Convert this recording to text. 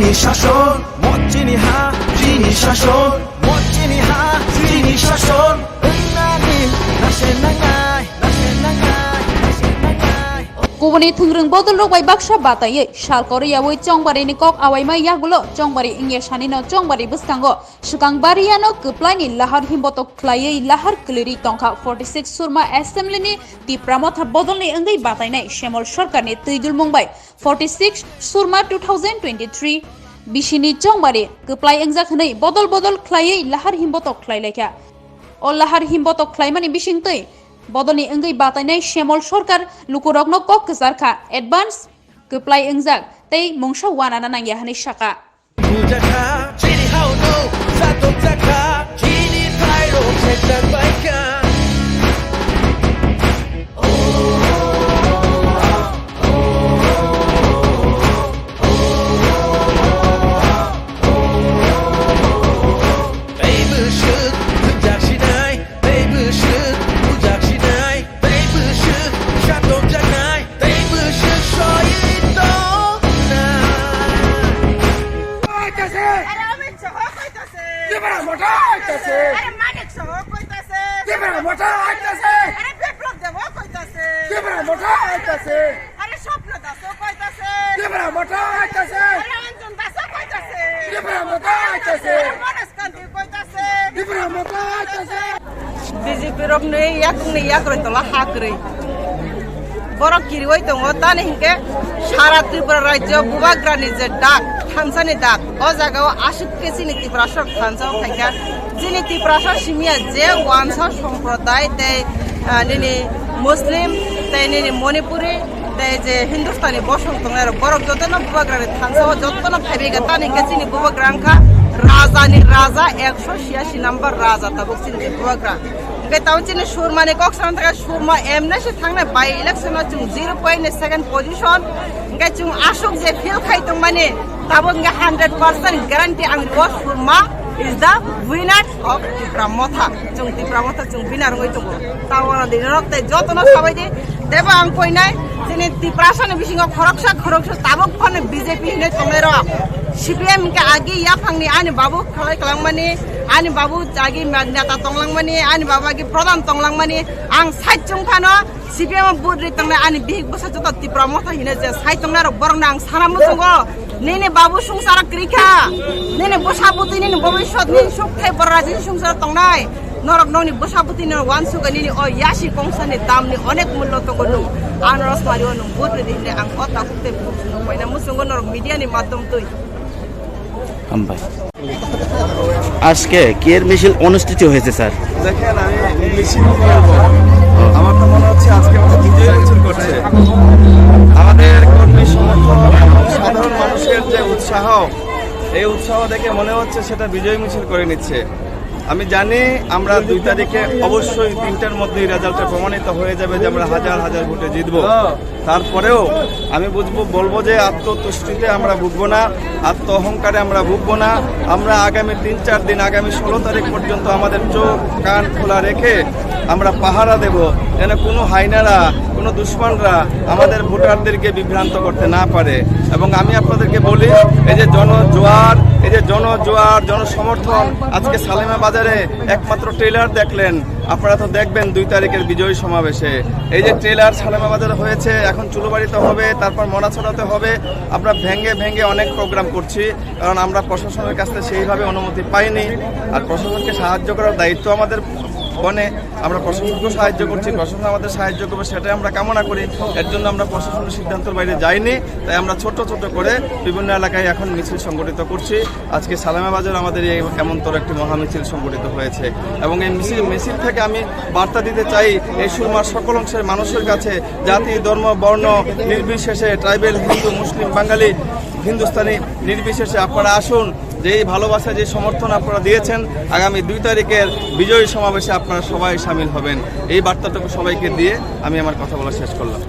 চিনি শাসন মত চিনি হা চিনি শাসন মত চিনি হা চিনি শাসন Kubani thungrung bodol rok bai baksha bataye shal korea woi chongbari ni kok awai mai yagulo chongbari ingye shani no chongbari buskango shukang bariano kuplai ni lahar himbotok khlaye lahar kliri tongkha 46 surma assembly ni tipramotha bodol ni angai batai nai shemol sarkar ni tuidul mumbai 46 surma 2023 bishini chongbari kuplai engjak hnai bodol khlaye lahar himbotok khlai lekha o lahar himbotok khlai mani bishing tui Bodoni engai batainai shemol sarkar lukurokno kok kesarkha advance keplai engjak tei mongsa wanana nang yahani shaka Bujaka chini how no sato jaka chini thairo chetan baika BJP rok nei yak roi tola hakri borok kiri oi tongo tani hinke sara Tripura rajyo bubagrani je dak thansani dak o jagao ashuk kesini Tripura sor thansao thaika jini Tripura sor simia je wansa somproday te nini muslim te nini manipuri te je hindustani bosong tongar borok jotono bubagrani thansao jotono phaibiga tani kesini bubagrangkha Rajani Raja 186 number Raja tabuk sini bubagra Ngai tahu cini surma ni kok sana tengah surma emna sih thangna by election na cung 0.2 position ngai cung asuk je feel khai tung mane tabuk ngai 100% guarantee ang bos surma is the winner of Tipramotha cung winner ngai tung tawana dinarok te jotono sabai je deba ang poinai cini Tiprasana bisingo khoroksa tabuk phone BJP ne tomero CPM ke agi ya phangni ani babu khalai kalangmani ani babu agi magnata tonglangmani ani babu agi pradhan tonglangmani ang side chungphano CPM budri tangna ani big bosa jota Tipramotha hine je side tongna ro borong nang sanamu tongo nene babu sungsara krikha nene bosaputi nene bobishot nene sukthai borraji sungsara tongnai norok noni bosaputi ne wansuga nene o yashi kongsani damni onek mullo tongo nu anros mario nu budri dine ang kota kute puno poina musungo norok media ni মাধ্যম তুই আজকে কি এর মিছিল অনুষ্ঠিত হয়েছে sir? দেখেন আমি মিছিল বলবো আমার তো মনে হচ্ছে আজকে আমাদের বিজয় মিছিল করছে আমাদের কর্মী সমর্থন সাধারণ মানুষের যে উৎসাহ এই উৎসাহ দেখে মনে হচ্ছে সেটা বিজয় মিছিল করে নিচ্ছে আমি জানি আমরা 2 তারিখে অবশ্যই 3টার মধ্যেই রেজাল্টটা প্রমাণিত হয়ে যাবে যে আমরা হাজার ভোটে জিতবো তারপরেও আমি বলবো যে আত্মতুষ্টিতে আমরা ভুগবো না আত্ম অহংকারে আমরা ভুগবো না আমরা আগামী 3-4 দিন আগামী 16 তারিখ পর্যন্ত আমাদের চোখ কান খোলা রেখে আমরা পাহারা দেব যেন কোনো হাইনারা কোনো দুশমনরা আমাদের ভোটারদেরকে বিভ্রান্ত করতে না পারে এবং আমি আপনাদেরকে বলি এই যে জনজোয়ার জনসমর্থন আজকে সালেমা বাজারে একমাত্র ট্রেলার দেখলেন আপনারা তো দেখবেন 2 তারিখের বিজয় সমাবেশে এই যে ট্রেলার সালেমা বাজারে হয়েছে এখন চুলোবাড়িতে হবে তারপর মনাছড়াতে হবে আমরা ভেঙে অনেক প্রোগ্রাম করছি কারণ আমরা প্রশাসনের কাছ থেকে সেইভাবে অনুমতি পাইনি আর প্রশাসনকে সাহায্য করার দায়িত্ব আমাদের বনে আমরা প্রশাসনকেও সাহায্য করছি প্রশাসন আমাদের সাহায্য করবে সেটাই আমরা কামনা করি এর জন্য আমরা প্রশাসনের সিদ্ধান্তের বাইরে যাইনি তাই আমরা ছোট করে বিভিন্ন এলাকায় এখন মিছিল সংগঠিত করছি আজকে সালেমা বাজার আমাদের এই এমনতর একটি মহামিছিল সংগঠিত হয়েছে এবং এই মিছিল থেকে আমি বার্তা দিতে চাই এই সুরমার সকল অংশের মানুষের কাছে জাতি ধর্ম বর্ণ নির্বিশেষে ট্রাইবেল হিন্দু মুসলিম বাঙালি হিন্দুস্তানি নির্বিশেষে আপনারা আসুন যে এই ভালোবাসা যে সমর্থন আপনারা দিয়েছেন আগামী 2 তারিখের বিজয়ী সমাবেশে আপনারা সবাই শামিল হবেন এই বার্তাটুকু সবাইকে দিয়ে আমি আমার কথা বলা শেষ করলাম